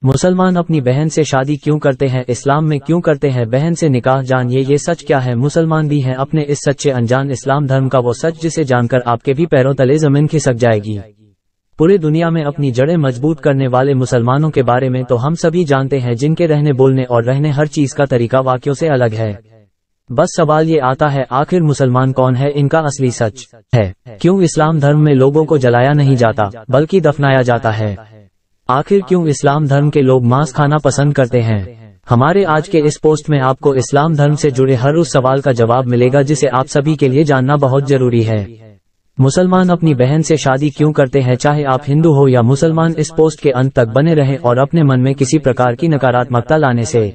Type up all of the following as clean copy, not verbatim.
मुसलमान अपनी बहन से शादी क्यों करते हैं, इस्लाम में क्यों करते हैं बहन से निकाह, जानिए ये सच क्या है। मुसलमान भी हैं अपने इस सच्चे अनजान इस्लाम धर्म का वो सच जिसे जानकर आपके भी पैरों तले जमीन खिसक जाएगी। पूरे दुनिया में अपनी जड़ें मजबूत करने वाले मुसलमानों के बारे में तो हम सभी जानते हैं, जिनके रहने बोलने और रहने हर चीज का तरीका वाक्यों से अलग है। बस सवाल ये आता है, आखिर मुसलमान कौन है, इनका असली सच है। क्यों इस्लाम धर्म में लोगों को जलाया नहीं जाता बल्कि दफनाया जाता है? आखिर क्यों इस्लाम धर्म के लोग मांस खाना पसंद करते हैं? हमारे आज के इस पोस्ट में आपको इस्लाम धर्म से जुड़े हर उस सवाल का जवाब मिलेगा जिसे आप सभी के लिए जानना बहुत जरूरी है। मुसलमान अपनी बहन से शादी क्यों करते हैं? चाहे आप हिंदू हो या मुसलमान, इस पोस्ट के अंत तक बने रहें और अपने मन में किसी प्रकार की नकारात्मकता लाने से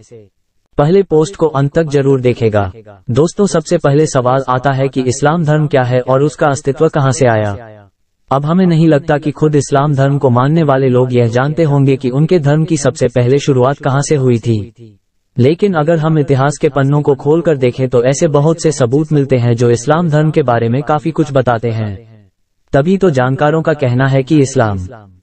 पहले पोस्ट को अंत तक जरूर देखेगा। दोस्तों, सबसे पहले सवाल आता है कि इस्लाम धर्म क्या है और उसका अस्तित्व कहां से आया। अब हमें नहीं लगता कि खुद इस्लाम धर्म को मानने वाले लोग यह जानते होंगे कि उनके धर्म की सबसे पहले शुरुआत कहां से हुई थी। लेकिन अगर हम इतिहास के पन्नों को खोलकर देखें तो ऐसे बहुत से सबूत मिलते हैं जो इस्लाम धर्म के बारे में काफी कुछ बताते हैं। तभी तो जानकारों का कहना है कि इस्लाम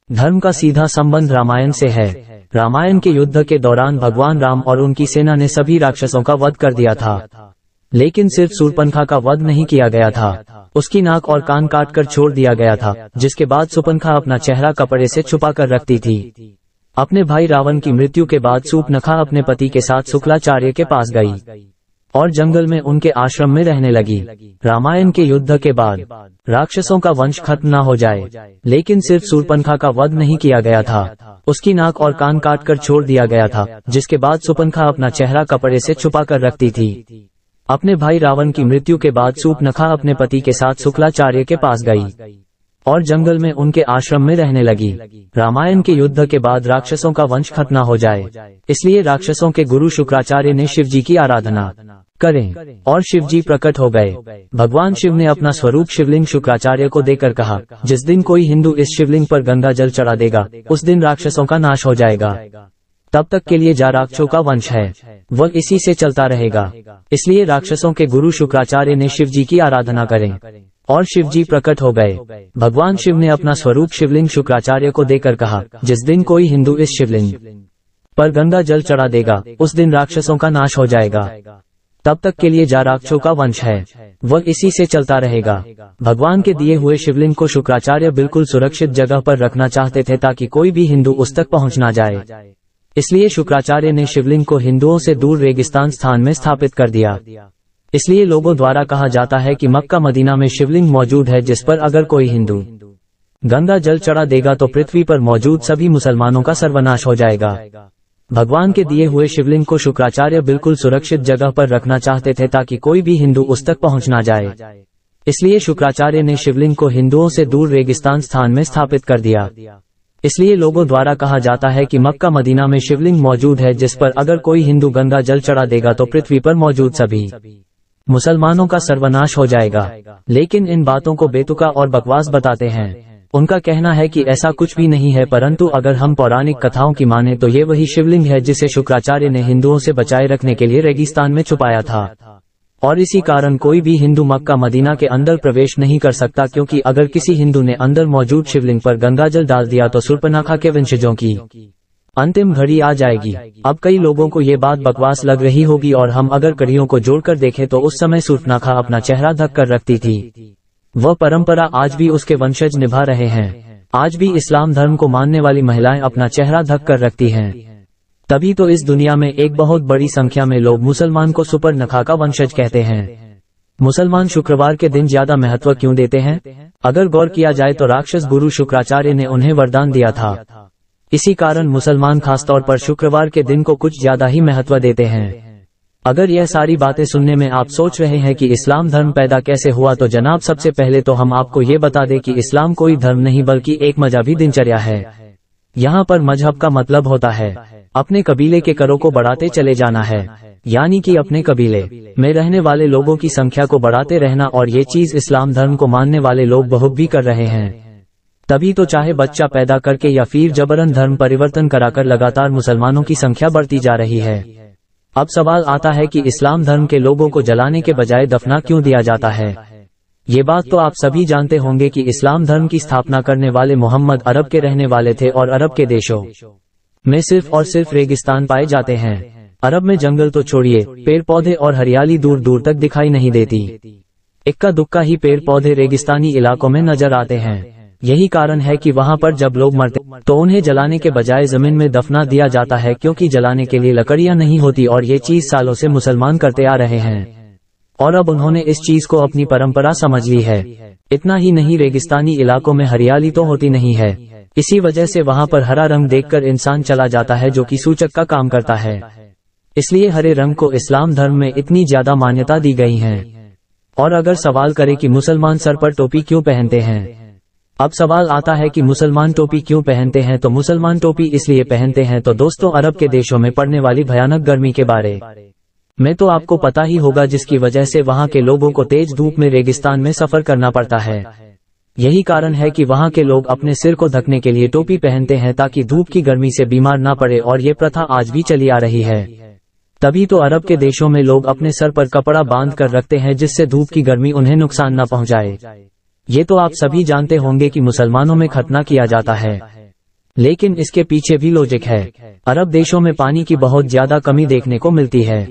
धर्म का सीधा संबंध रामायण से है। रामायण के युद्ध के दौरान भगवान राम और उनकी सेना ने सभी राक्षसों का वध कर दिया था, लेकिन सिर्फ शूर्पणखा का वध नहीं किया गया था। उसकी नाक और कान काटकर छोड़ दिया गया था, जिसके बाद शूर्पणखा अपना चेहरा कपड़े से छुपा कर रखती थी। अपने भाई रावण की मृत्यु के बाद शूर्पणखा अपने पति के साथ शुक्लाचार्य के पास गई और जंगल में उनके आश्रम में रहने लगी। रामायण के युद्ध के बाद राक्षसों का वंश खत्म न हो जाए, लेकिन सिर्फ शूर्पणखा का वध नहीं किया गया था, उसकी नाक और कान काटकर छोड़ दिया गया था, जिसके बाद शूर्पणखा अपना चेहरा कपड़े से छुपा कर रखती थी। अपने भाई रावण की मृत्यु के बाद शूर्पणखा अपने पति के साथ शुक्लाचार्य के पास गई और जंगल में उनके आश्रम में रहने लगी। रामायण के युद्ध के बाद राक्षसों का वंश खत्म न हो जाए, इसलिए राक्षसों के गुरु शुक्राचार्य ने शिव जी की आराधना करें और शिव जी प्रकट हो गए। भगवान शिव ने अपना स्वरूप शिवलिंग शुक्राचार्य को देकर कहा, जिस दिन कोई हिंदू इस शिवलिंग पर गंगा जल चढ़ा देगा उस दिन राक्षसों का नाश हो जाएगा। तब तक के लिए जा राक्षसों का वंश है वह इसी से चलता रहेगा। इसलिए राक्षसों के गुरु शुक्राचार्य ने शिव जी की आराधना करें और शिव जी प्रकट हो गए। भगवान शिव ने अपना स्वरूप शिवलिंग शुक्राचार्य को देकर कहा, जिस दिन कोई हिंदू इस शिवलिंग पर गंगा जल चढ़ा देगा उस दिन राक्षसों का नाश हो जाएगा। तब तक के लिए जा राक्षसों का वंश है वह इसी से चलता रहेगा। भगवान के दिए हुए शिवलिंग को शुक्राचार्य बिल्कुल सुरक्षित जगह पर रखना चाहते थे ताकि कोई भी हिंदू उस तक पहुंच ना जाए। इसलिए शुक्राचार्य ने शिवलिंग को हिंदुओं से दूर रेगिस्तान स्थान में स्थापित कर दिया। इसलिए लोगों द्वारा कहा जाता है कि मक्का मदीना में शिवलिंग मौजूद है, जिस पर अगर कोई हिंदू गंगा जल चढ़ा देगा तो पृथ्वी पर मौजूद सभी मुसलमानों का सर्वनाश हो जाएगा। भगवान के दिए हुए शिवलिंग को शुक्राचार्य बिल्कुल सुरक्षित जगह पर रखना चाहते थे ताकि कोई भी हिंदू उस तक पहुंच ना जाए। इसलिए शुक्राचार्य ने शिवलिंग को हिंदुओं से दूर रेगिस्तान स्थान में स्थापित कर दिया। इसलिए लोगों द्वारा कहा जाता है कि मक्का मदीना में शिवलिंग मौजूद है, जिस पर अगर कोई हिंदू गंगा जल चढ़ा देगा तो पृथ्वी पर मौजूद सभी मुसलमानों का सर्वनाश हो जाएगा। लेकिन इन बातों को बेतुका और बकवास बताते हैं। उनका कहना है कि ऐसा कुछ भी नहीं है, परंतु अगर हम पौराणिक कथाओं की माने तो ये वही शिवलिंग है जिसे शुक्राचार्य ने हिंदुओं से बचाए रखने के लिए रेगिस्तान में छुपाया था। और इसी कारण कोई भी हिंदू मक्का मदीना के अंदर प्रवेश नहीं कर सकता, क्योंकि अगर किसी हिंदू ने अंदर मौजूद शिवलिंग पर गंगाजल डाल दिया तो शूर्पणखा के वंशजों की अंतिम घड़ी आ जाएगी। अब कई लोगों को ये बात बकवास लग रही होगी और हम अगर कड़ियों को जोड़कर देखें तो उस समय शूर्पणखा अपना चेहरा ढक कर रखती थी। वह परंपरा आज भी उसके वंशज निभा रहे हैं। आज भी इस्लाम धर्म को मानने वाली महिलाएं अपना चेहरा ढक कर रखती हैं। तभी तो इस दुनिया में एक बहुत बड़ी संख्या में लोग मुसलमान को शूर्पणखा का वंशज कहते हैं। मुसलमान शुक्रवार के दिन ज्यादा महत्व क्यों देते हैं? अगर गौर किया जाए तो राक्षस गुरु शुक्राचार्य ने उन्हें वरदान दिया था। इसी कारण मुसलमान खासतौर पर शुक्रवार के दिन को कुछ ज्यादा ही महत्व देते हैं। अगर यह सारी बातें सुनने में आप सोच रहे हैं कि इस्लाम धर्म पैदा कैसे हुआ, तो जनाब सबसे पहले तो हम आपको ये बता दें कि इस्लाम कोई धर्म नहीं बल्कि एक मजहबी दिनचर्या है। यहाँ पर मजहब का मतलब होता है अपने कबीले के करों को बढ़ाते चले जाना है, यानी कि अपने कबीले में रहने वाले लोगों की संख्या को बढ़ाते रहना। और ये चीज इस्लाम धर्म को मानने वाले लोग बहुत भी कर रहे हैं। तभी तो चाहे बच्चा पैदा करके या फिर जबरन धर्म परिवर्तन कराकर लगातार मुसलमानों की संख्या बढ़ती जा रही है। अब सवाल आता है कि इस्लाम धर्म के लोगों को जलाने के बजाय दफना क्यों दिया जाता है। ये बात तो आप सभी जानते होंगे कि इस्लाम धर्म की स्थापना करने वाले मोहम्मद अरब के रहने वाले थे और अरब के देशों में सिर्फ और सिर्फ रेगिस्तान पाए जाते हैं। अरब में जंगल तो छोड़िए, पेड़ पौधे और हरियाली दूर दूर तक दिखाई नहीं देती। इक्का दुक्का ही पेड़ पौधे रेगिस्तानी इलाकों में नजर आते हैं। यही कारण है कि वहां पर जब लोग मरते तो उन्हें जलाने के बजाय जमीन में दफना दिया जाता है, क्योंकि जलाने के लिए लकड़ियां नहीं होती और ये चीज सालों से मुसलमान करते आ रहे हैं और अब उन्होंने इस चीज को अपनी परंपरा समझ ली है। इतना ही नहीं, रेगिस्तानी इलाकों में हरियाली तो होती नहीं है, इसी वजह से वहां पर हरा रंग देखकर इंसान चला जाता है, जो कि सूचक का काम करता है। इसलिए हरे रंग को इस्लाम धर्म में इतनी ज्यादा मान्यता दी गई है। और अगर सवाल करें कि मुसलमान सर पर टोपी क्यों पहनते हैं, अब सवाल आता है कि मुसलमान टोपी क्यों पहनते हैं, तो मुसलमान टोपी इसलिए पहनते हैं तो दोस्तों अरब के देशों में पड़ने वाली भयानक गर्मी के बारे में तो आपको पता ही होगा, जिसकी वजह से वहां के लोगों को तेज धूप में रेगिस्तान में सफर करना पड़ता है। यही कारण है कि वहां के लोग अपने सिर को ढकने के लिए टोपी पहनते हैं ताकि धूप की गर्मी से बीमार ना पड़े, और ये प्रथा आज भी चली आ रही है। तभी तो अरब के देशों में लोग अपने सर पर कपड़ा बांध कर रखते हैं, जिससे धूप की गर्मी उन्हें नुकसान न पहुंचाए। ये तो आप सभी जानते होंगे कि मुसलमानों में खतना किया जाता है, लेकिन इसके पीछे भी लॉजिक है। अरब देशों में पानी की बहुत ज्यादा कमी देखने को मिलती है।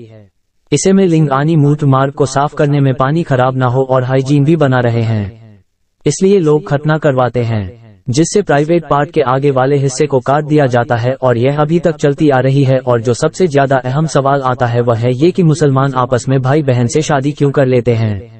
इसे में लिंगानी मूत्र मार्ग को साफ करने में पानी खराब ना हो और हाइजीन भी बना रहे हैं, इसलिए लोग खतना करवाते हैं, जिससे प्राइवेट पार्ट के आगे वाले हिस्से को काट दिया जाता है, और यह अभी तक चलती आ रही है। और जो सबसे ज्यादा अहम सवाल आता है वह है ये कि मुसलमान आपस में भाई बहन से शादी क्यों कर लेते हैं।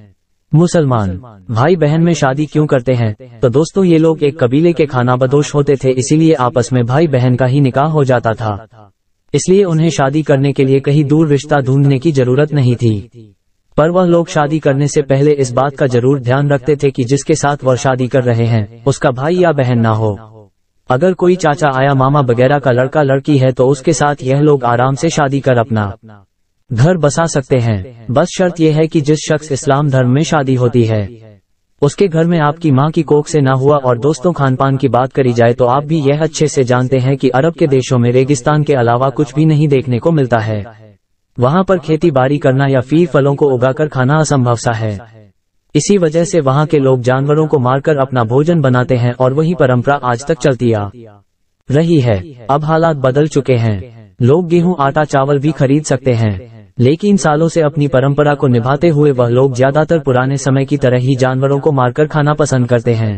मुसलमान भाई बहन में शादी क्यों करते हैं, तो दोस्तों ये लोग एक कबीले के खानाबदोश होते थे, इसीलिए आपस में भाई बहन का ही निकाह हो जाता था। इसलिए उन्हें शादी करने के लिए कहीं दूर रिश्ता ढूंढने की जरूरत नहीं थी। पर वह लोग शादी करने से पहले इस बात का जरूर ध्यान रखते थे कि जिसके साथ वह शादी कर रहे हैं उसका भाई या बहन ना हो। अगर कोई चाचा आया मामा वगैरह का लड़का लड़की है तो उसके साथ यह लोग आराम से शादी कर अपना घर बसा सकते हैं। बस शर्त यह है कि जिस शख्स इस्लाम धर्म में शादी होती है उसके घर में आपकी माँ की कोख से ना हुआ। और दोस्तों खान पान की बात करी जाए तो आप भी यह अच्छे से जानते हैं कि अरब के देशों में रेगिस्तान के अलावा कुछ भी नहीं देखने को मिलता है। वहां पर खेती बाड़ी करना या फिर फलों को उगाकर खाना असंभव सा है। इसी वजह से वहां के लोग जानवरों को मारकर अपना भोजन बनाते हैं और वही परंपरा आज तक चलती आ रही है। अब हालात बदल चुके हैं, लोग गेहूं आटा चावल भी खरीद सकते हैं, लेकिन सालों से अपनी परंपरा को निभाते हुए वह लोग ज्यादातर पुराने समय की तरह ही जानवरों को मारकर खाना पसंद करते हैं।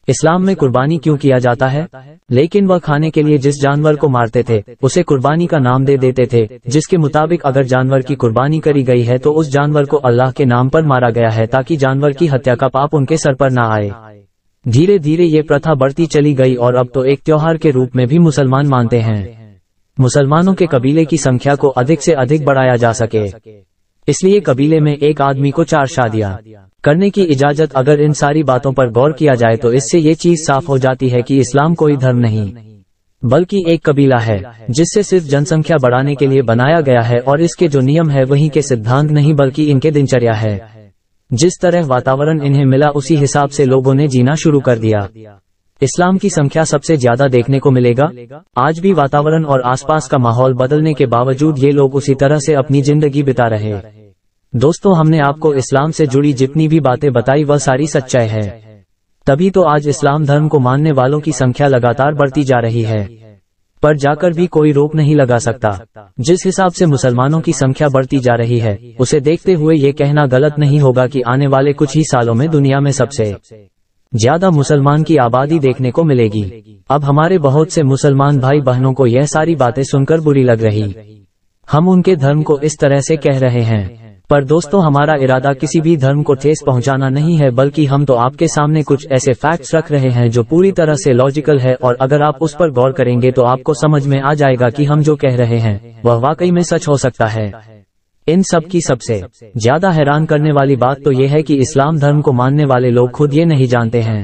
इस्लाम में कुर्बानी क्यों किया जाता है, लेकिन वह खाने के लिए जिस जानवर को मारते थे उसे कुर्बानी का नाम दे देते थे, जिसके मुताबिक अगर जानवर की कुर्बानी करी गई है तो उस जानवर को अल्लाह के नाम पर मारा गया है, ताकि जानवर की हत्या का पाप उनके सर पर ना आए। धीरे धीरे ये प्रथा बढ़ती चली गई और अब तो एक त्योहार के रूप में भी मुसलमान मानते हैं। मुसलमानों के कबीले की संख्या को अधिक से अधिक बढ़ाया जा सके, इसलिए कबीले में एक आदमी को 4 शादियां करने की इजाजत। अगर इन सारी बातों पर गौर किया जाए तो इससे ये चीज साफ हो जाती है कि इस्लाम कोई धर्म नहीं बल्कि एक कबीला है, जिससे सिर्फ जनसंख्या बढ़ाने के लिए बनाया गया है, और इसके जो नियम है वहीं के सिद्धांत नहीं बल्कि इनके दिनचर्या है। जिस तरह वातावरण इन्हें मिला उसी हिसाब से लोगों ने जीना शुरू कर दिया। इस्लाम की संख्या सबसे ज्यादा देखने को मिलेगा। आज भी वातावरण और आसपास का माहौल बदलने के बावजूद ये लोग उसी तरह से अपनी जिंदगी बिता रहे। दोस्तों हमने आपको इस्लाम से जुड़ी जितनी भी बातें बताई वह सारी सच्चाई है, तभी तो आज इस्लाम धर्म को मानने वालों की संख्या लगातार बढ़ती जा रही है, पर जाकर भी कोई रोक नहीं लगा सकता। जिस हिसाब से मुसलमानों की संख्या बढ़ती जा रही है उसे देखते हुए ये कहना गलत नहीं होगा कि आने वाले कुछ ही सालों में दुनिया में सबसे ज्यादा मुसलमान की आबादी देखने को मिलेगी। अब हमारे बहुत से मुसलमान भाई बहनों को यह सारी बातें सुनकर बुरी लग रही, हम उनके धर्म को इस तरह से कह रहे हैं, पर दोस्तों हमारा इरादा किसी भी धर्म को ठेस पहुंचाना नहीं है, बल्कि हम तो आपके सामने कुछ ऐसे फैक्ट्स रख रहे हैं जो पूरी तरह से लॉजिकल है, और अगर आप उस पर गौर करेंगे तो आपको समझ में आ जाएगा कि हम जो कह रहे हैं वह वाकई में सच हो सकता है। इन सब की सबसे ज्यादा हैरान करने वाली बात तो यह है कि इस्लाम धर्म को मानने वाले लोग खुद ये नहीं जानते हैं